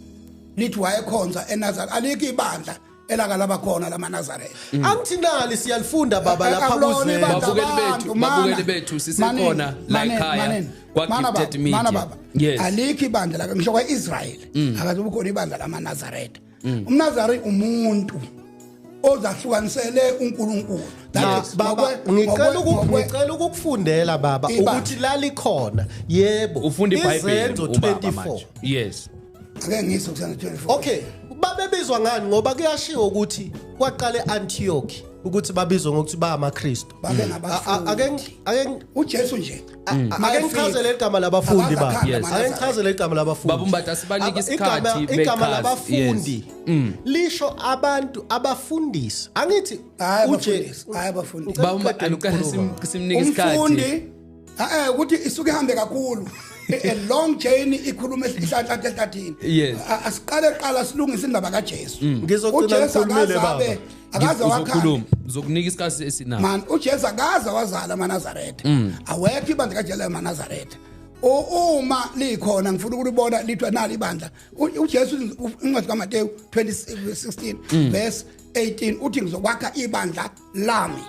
lithi wayekhonza eNazaretha alikho ibandla elakalaba khona lamaNazaretha angithinali siyalifunda baba lapha kuze babukeli bethu sisekhona la ekhaya kwaKitted Media yes alikho ibandla la ngisho kwaIsrael akaze ubukhona ibandla lamaNazaretha umNazari umuntu ozahlukanisele uNkulunkulu baba ngicela ukukufundela baba ukuthi lalikhona yebo ufunda iBhayibheli izenzo 24 yes ake ngiso kusana 24 okay babebizwa ngani ngoba kuyashiwo ukuthi kwaqale eAntioch ukuthi babizwe ngokuthi ba amaKristu ake uJesu nje ake ngichazele igama labafundi baba ake ngichazele igama labafundi babumbatha sibanika isikhathi igama labafundi lisho abantu abafundisi angithi abafundisi babumbatha simnika isikhathi umfundi ukuthi isuke ihambe kakhulu a long journey ikhuluma isihlahla ehlathini asiqale qala silungise indaba kaJesu ngizogcina ngikhulumile baba akaze wakhuluma uzokunika isikhathi esinako man uJesu akaze wazala amaNazaretha awekho ibandla kaJesu amaNazaretha uma likhona ngifuna ukulibona lithwa nali ibandla uJesu incwadi kaMateyu 20:16 verse 18 uthi ngizokwakha ibandla lami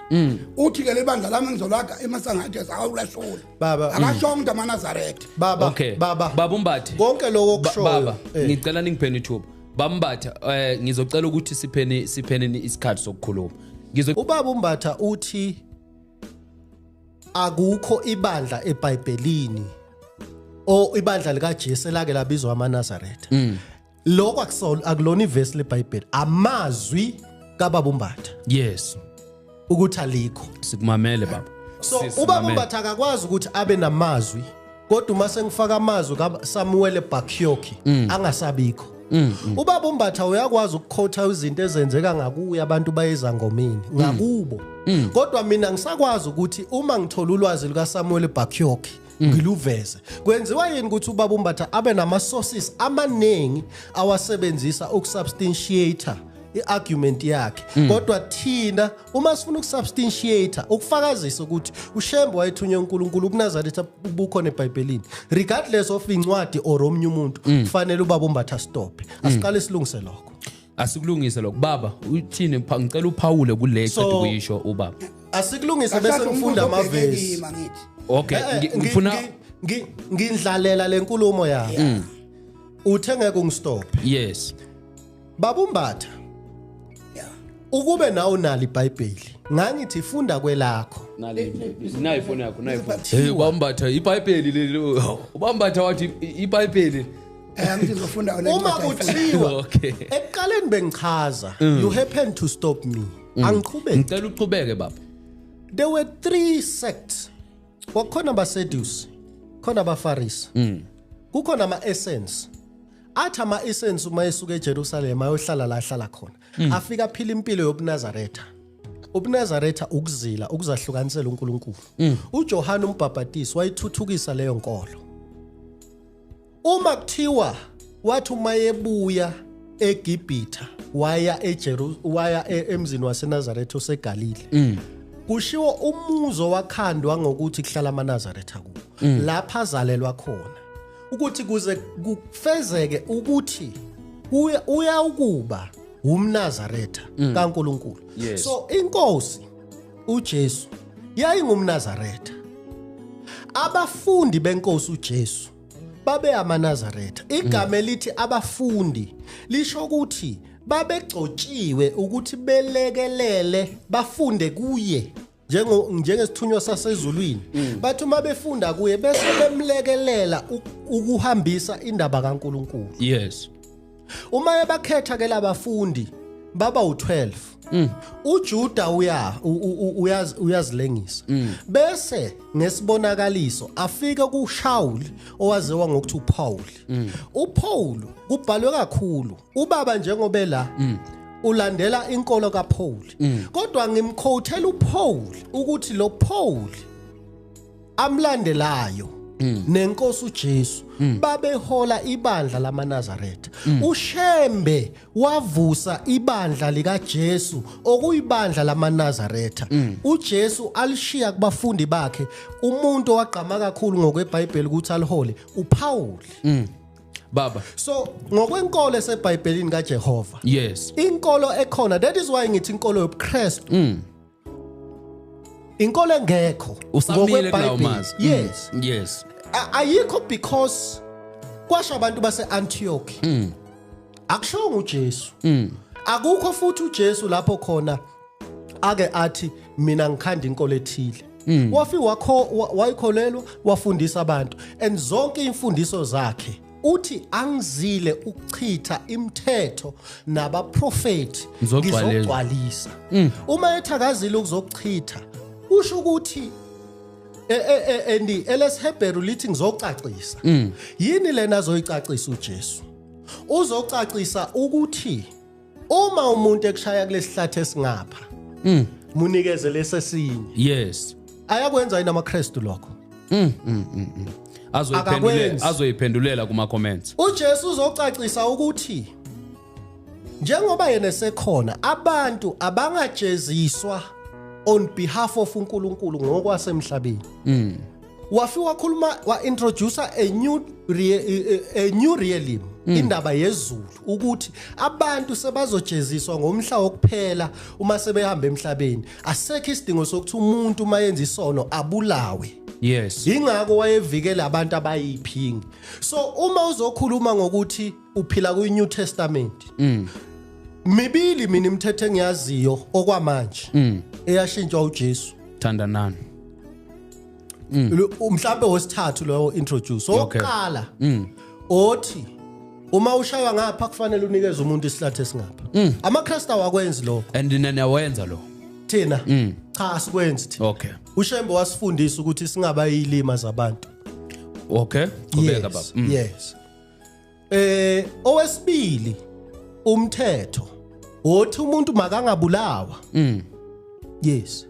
uthi ke lebandla lami ngizolakha emasangathi awulahlula akashonga amaNazaretha baba okay baba umbathe konke lokho kushoyo baba ngicela ningipheni ithuba bambatha ngizocela ukuthi siphene isikhathi sokukhuluma ubaba umbatha uthi akukho ibandla eBhayibhelini ibandla likaJesu elake labizwa amaNazaretha lokho akulona iverse leBhayibheli amazwi kababa umbatha yes ukuthi alikho sikumamele baba so ubaba umbatha akakwazi ukuthi abe namazwi kodwa uma sengifaka amazwi kaSamuel eBakyoki angasabikho ubaba umbatha uyakwazi ukukhotha izinto ezenzeka ngakuye abantu bayezangomeni ngakubo kodwa mina ngisakwazi ukuthi uma ngithola ulwazi lukaSamuel eBakyoki ngiluveze kwenziwa yini ukuthi ubaba umbatha abe nama sources amaningi awasebenzisa ukusubstantiate iargument yakhe kodwa thina uma sifuna ukusubstantiate ukufakazisa ukuthi uShembe wayethunywe uNkulunkulu kuNazaretha ubukhona eBhayibhelini regardless of incwadi or omnye umuntu kufanele ubaba umbatha stop asiqale silungise lokho asikulungise lokho baba uthini ngicela uPaul kule eqeda kuyisho ubaba asikulungise bese ngifunda amavesi okay ngifuna ngindlalela lenkulumo yakho uthe ngeke ungistop yes baba umbatha ukube nawo nali iBhayibheli ngangithi funda kwelakho nayi ifoni yakho hey bambatha iBhayibheli lelo ubambatha wathi iBhayibheli ngithi ngizofunda uma kuthiwa ekuqaleni bengichaza you happen to stop me angiqhubeke ngicela uqhubeke baba there were 3 sects kwakhona abaSedusi khona abaFarisi kukhona ama-essence athi ama-essence uma esuka eJerusalem ayohlala la hlala khona afika phila impilo yobuNazaretha ubuNazaretha ukuzila ukuzahlukanisela uNkulunkulu uJohane uMbhaphatisi wayithuthukisa leyo nkolo uma kuthiwa wathi uma yebuya eGibhitha waya emzini waseNazaretha oseGalile kushiwo umuzo wakhandwa ngokuthi kuhlala amaNazaretha kuwo lapha azalelwa khona ukuthi kuze kufezeke ukuthi uya ukuba umNazaretha kaNkulunkulu so inkosi uJesu yayingumNazaretha abafundi benkosi uJesu babe amaNazaretha igama elithi abafundi lisho ukuthi babegcotshiwe ukuthi belekelele bafunde kuye njengesithunywa sasezulwini bathi uma befunda kuye bese bemlekelela ukuhambisa indaba kaNkulunkulu yes uma ebakhetha ke labafundi baba u12 uJuda uyazilengisa bese ngesibonakaliso afika kuShawuli owaziwa ngokuthi uPaul uPaul kubhalwe kakhulu ubaba njengoba la ulandela inkolo kaPaul kodwa ngimquotela uPaul ukuthi lo Paul amlandelayo nenkosi uJesu babehola ibandla lamaNazaretha uShembe wavusa ibandla lika Jesu okuyibandla lamaNazaretha uJesu alishiya kubafundi bakhe umuntu owaqhama kakhulu ngokweBhayibheli ukuthi alihole uPaul baba so ngokwenkolo eseBhayibhelini kaJehova yes inkolo ekhona that is why ngithi inkolo yobuKristu inkolo engekho usamile kulawo mazi yes ayikho because kwasha abantu base-Antioch akushongo uJesu akukho futhi uJesu lapho khona ake athi mina ngikhanda inkolo ethile wafika wayikholelwa wafundisa abantu and zonke imfundiso zakhe uthi angizile ukuchitha imithetho nabaprofeti ngizogcwalisa uma ethakazile ukuzochitha usho ukuthi elesHebheru lithi ngizocacisa yini lena azoyicacisa uJesu uzocacisa ukuthi uma umuntu ekushaya kulesihlathi esingapha munikeze lesesinye yes ayakwenza yini amaKristu lokho azoyiphendulela kuma comments uJesu uzocacisa ukuthi njengoba yena esekhona abantu abangajeziswa on behalf of uNkulunkulu ngokwasemhlabeni wafika wakhuluma waintroduce a new realism indaba yezulu ukuthi abantu sebazojeziswa ngomhla wokuphela uma sebehamba emhlabeni asekho isidingo sokuthi umuntu mayenza isono abulawe yes ingakho wayevikela abantu abayiphingi so uma uzokhuluma ngokuthi uphila kuNew Testament mibili mina imithetho engiyaziyo okwamanje eyashintshwa uJesu thandanani mhlambe wesithathu lo introduce oqala othi uma ushaywa ngapha kufanele unikeze umuntu isihlathi esingapha amaKristu awakwenzi lokho and nina wenza lo thina cha sikwenzi thina okay uShembe wasifundisa ukuthi singaba yilima zabantu okay qhubeka baba yes owesibili umthetho othi umuntu makangabulawa yes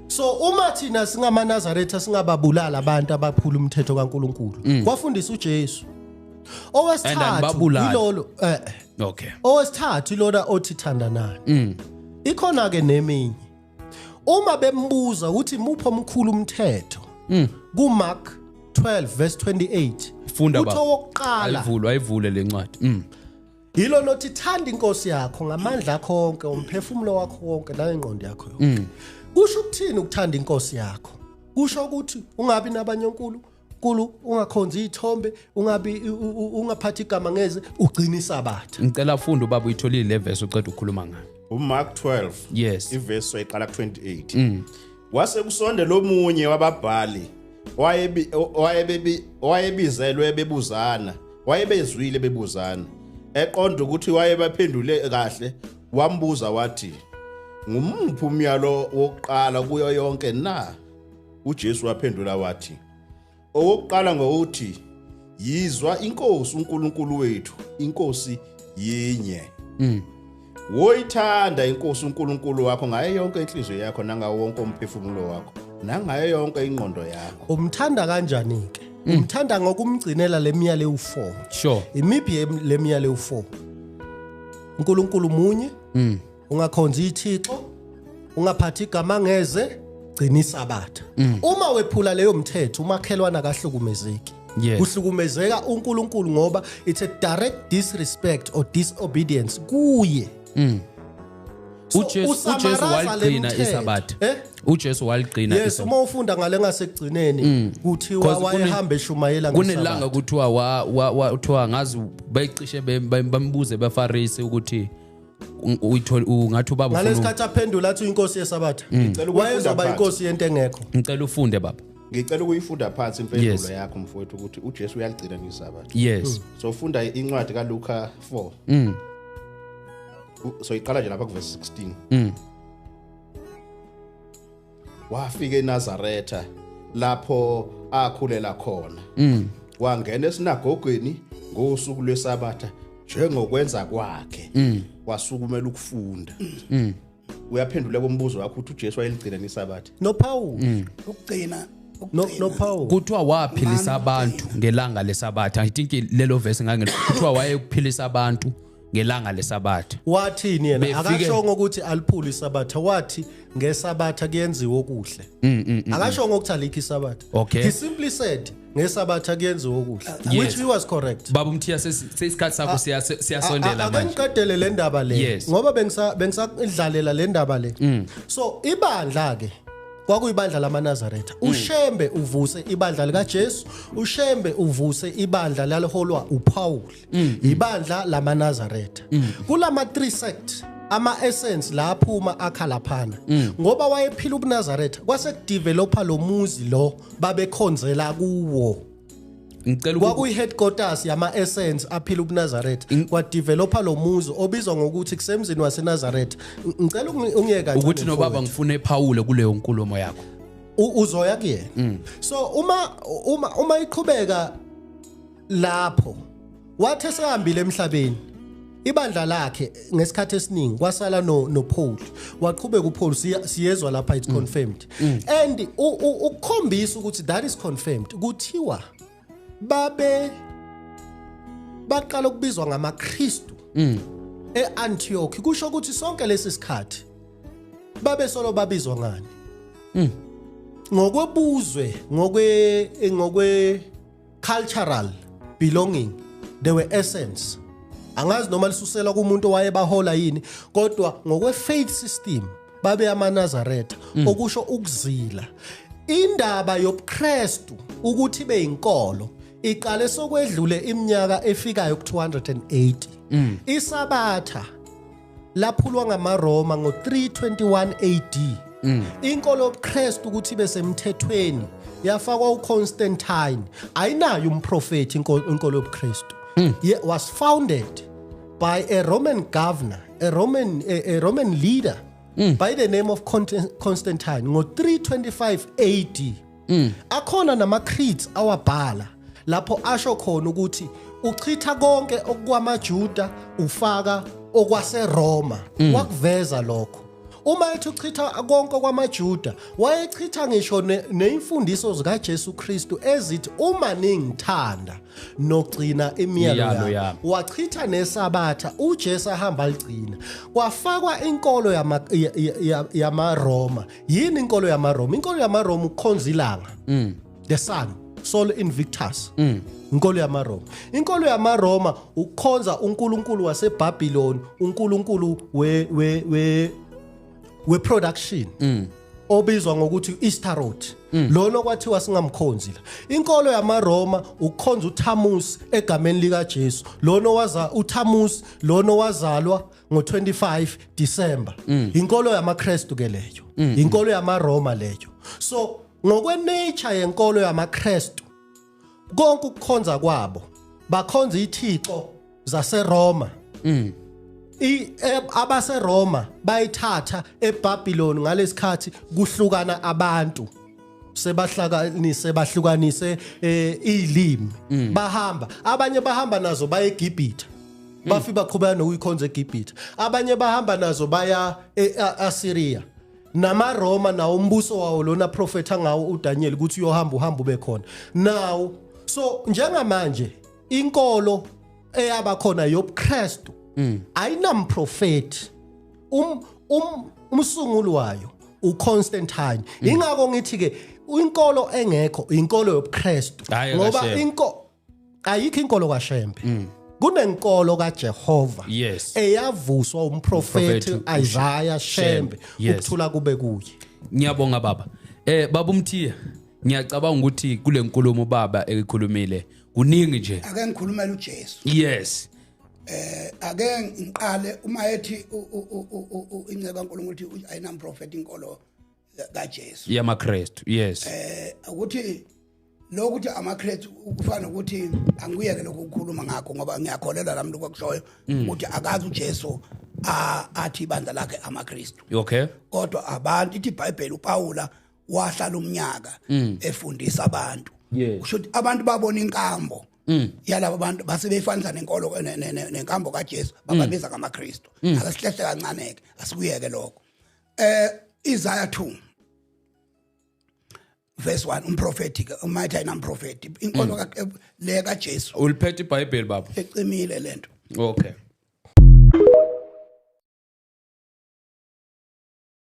so uma thina singamaNazaretha singababulala abantu abaphula umthetho kaNkuluNkulu kwafundisa uJesu owesithathu ilolo okay owesithathu ilona othi thandanani ikhona ke neminye uma bembuza ukuthi mupho omkhulu umthetho kuMark 12 verse 28 funda baba uthowokuqala ayivule lencwadi yilo nothi thanda inkosi yakho ngamandla akho onke umphefumulo wakho wonke nangengqondo yakho yonke kusho ukuthini ukuthanda inkosi yakho kusho ukuthi ungabi nabanye onkulunkulu ungakhonza izithombe ungaphathi igama ngeze ugcina isabatha ngicela ufunda ubaba uyitholile le verse uceda ukukhuluma ngayo uMark 12 yes iverse eqala ku28 wase kusonde lomunye wababhali wayebizelwe bebuzana wayebezwile bebuzana eqonda ukuthi wayebaphendule kahle wambuza wathi ngumuphi umyalo wokuqala kuyo yonke na uJesu waphendula wathi owokuqala ngokuthi yizwa inkosi uNkulunkulu wethu inkosi yinye woyithanda inkosi uNkulunkulu wakho ngayo yonke inhliziyo yakho nangawo wonke umphefumulo wakho nangayo yonke ingqondo yakho umthanda kanjani ke umthanda ngokumgcinela lemiyale u4 sure imiphi lemiyale u4 uNkulunkulu munye ungakhonza iThixo ungaphathi igama ngeze gcina isabatha uma wephula leyo mthetho umakhelwana kahlukumezeki uhlukumezeka uNkulunkulu ngoba it's a direct disrespect or disobedience kuye uJesu waligcina isabatha uJesu waligcina isabatha yes uma ufunda ngale ngasekugcineni kuthiwa wayehamba eshumayela ngesabatha kunelanga kuthiwa wathiwa ngazi bayicishe bambuze beFarisi ukuthi ungathi ubaba ufuna ngalesikhathi aphendula athi inkosi yesabatha wayezoba inkosi yento engekho ngicela ufunde baba ngicela ukuyifunda phansi impendulo yakho mfowethu ukuthi uJesu uyaligcina isabatha yes so ufunda incwadi kaLuka 4 so iqala nje lapha ku verse 16 wafika eNazaretha lapho akhulela khona wangena esinagogweni ngosuku lweSabatha njengokwenza kwakhe wasukumela ukufunda uyaphendula kombuzo wakho ukuthi uJesu wayeligcina neSabatha no Paul ukugcina no Paul kuthiwa waphilisa abantu ngelanga leSabatha. I think lelo verse ngangena kuthiwa wayekuphilisa abantu ngelanga leSabatha. wathini yena akashongo ukuthi aliphula iSabatha wathi ngeSabatha kuyenziwa okuhle akashongo ukuthi alikho iSabatha Okay. he simply said ngeSabatha kuyenziwa okuhle Yes. which he was correct. Baba Mthiya sesikhathi sakho siyasondela manje. Akengikadele le ndaba le Yes. ngoba bengisadlalela le ndaba le so ibandla ke kwakuyibandla lamaNazaretha uShembe uvuse ibandla likaJesu uShembe uvuse ibandla laliholwa uPaul ibandla lamaNazaretha kulama 3 sect ama essence la aphuma akhalaphana ngoba wayephila ubuNazaretha kwase kudevelopa lo muzi lo babekhonzela kuwo Ngicela kwakuyi headquarters yama essence aphila ubuNazaretha kwa developa lo muzi obizwa ngokuthi kusemzini waseNazaretha ngicela ungiyeka ukuthi nobaba ngifune ePaul kuleyo nkulumo yakho. uzoya kuyena so uma iqhubeka lapho wathi sehambile emhlabeni ibandla lakhe ngesikhathi esiningi kwasala no Paul waqhubeka uPaul siyezwa lapha it's confirmed and ukukhombisa ukuthi that is confirmed kuthiwa baqala ukubizwa ngamaKristu eAntioch kusho ukuthi sonke lesi sikhathi babe solo babizwa ngani ngokwebuzwe ngokwe cultural belonging they were essence angazi noma lisusela kumuntu wayebahola yini kodwa ngokwe faith system babe amaNazaretha okusho ukuzila indaba yobuKristu ukuthi beyinkolo iqale sokwedlule iminyaka efikayo ku 280 iSabatha laphulwa ngamaRoma ngo 321 AD inkolo yobuKristu ukuthi besemthethweni yafakwa uConstantine ayinayo umprofeti inkolo yobuKristu was founded by a Roman governor a Roman leader by the name of Constantine ngo 325 AD akhona nama creeds awabhala lapho asho khona ukuthi uchitha konke okwamaJuda ufaka okwaseRoma wakuveza lokho uma ethi uchitha konke kwamaJuda wayechitha ngisho neimfundiso zikaJesu Kristu ezithi uma ningithanda nogcina imiyalo yami wachitha neSabatha uJesu ahamba aligcina kwafakwa inkolo yamaRoma yini inkolo yamaRoma ukukhonza ilanga the sun Sol Invictus inkolo yamaRoma ukukhonza uNkulunkulu waseBabylon uNkulunkulu we production obizwa ngokuthi Astaroth lona kwathiwa singamkhonzila inkolo yamaRoma ukukhonza uThamus egameni lika Jesu lona waza uThamus lona wazalwa ngo25 December inkolo yamaKristu ke leyo inkolo yamaRoma leyo so ngokwe nature yenkolo yamaKristu konke ukukhonza kwabo bakhonza ithixo zaseRoma abaseRoma bayithatha eBabylon ngalesikhathi kuhlukana abantu bahlukanise izilimi bahamba abanye bahamba nazo baya eGibhithe bafika baqhubeka nokuyikhonza eGibhithe abanye bahamba nazo baya eAsyria namaRoma nawo umbuso wawo lona prophetha ngawo uDaniel ukuthi uyohamba bekhona now so njengamanje inkolo eyaba khona yobuKristu ayinamprofeti umsunguli wayo uConstantine ingakho ngithi ke inkolo engekho inkolo yobuKristu ngoba ayikho inkolo kaShembe kunenkolo kaJehova eyavuswa umprofeti Isaiah Shembe ukuthula kube kuye ngiyabonga baba baba Mthiya ngiyacabanga ukuthi kule nkulumo baba ekhulumile kuningi nje ake ngikhulumela uJesu yes ake ngiqale uma ethi inceba kaNkulunkulu ukuthi ayinamprofeti inkolo kaJesu yamaKristu yes ukuthi lokuthi amaKristu kufana ukuthi angiyeke lokho ukukhuluma ngakho ngoba ngiyakholelwa nami lokho kushoyo ukuthi akazi uJesu athi ibandla lakhe amaKristu Okay. kodwa abantu ithi iBhayibheli uPawula wahlala umnyaka efundisa abantu Yes. kusho ukuthi abantu babona inkambo yalabo bantu basebeyifanisa nenkolo nenkambo kaJesu bababiza ngamaKristu akasihlehla kancane ke asikuyeke lokho Isaiah 2 verse 1 umprofeti uMathaya namprofeti inkolo le kaJesu Uliphethe iBhayibheli baba. ecimile lento Okay.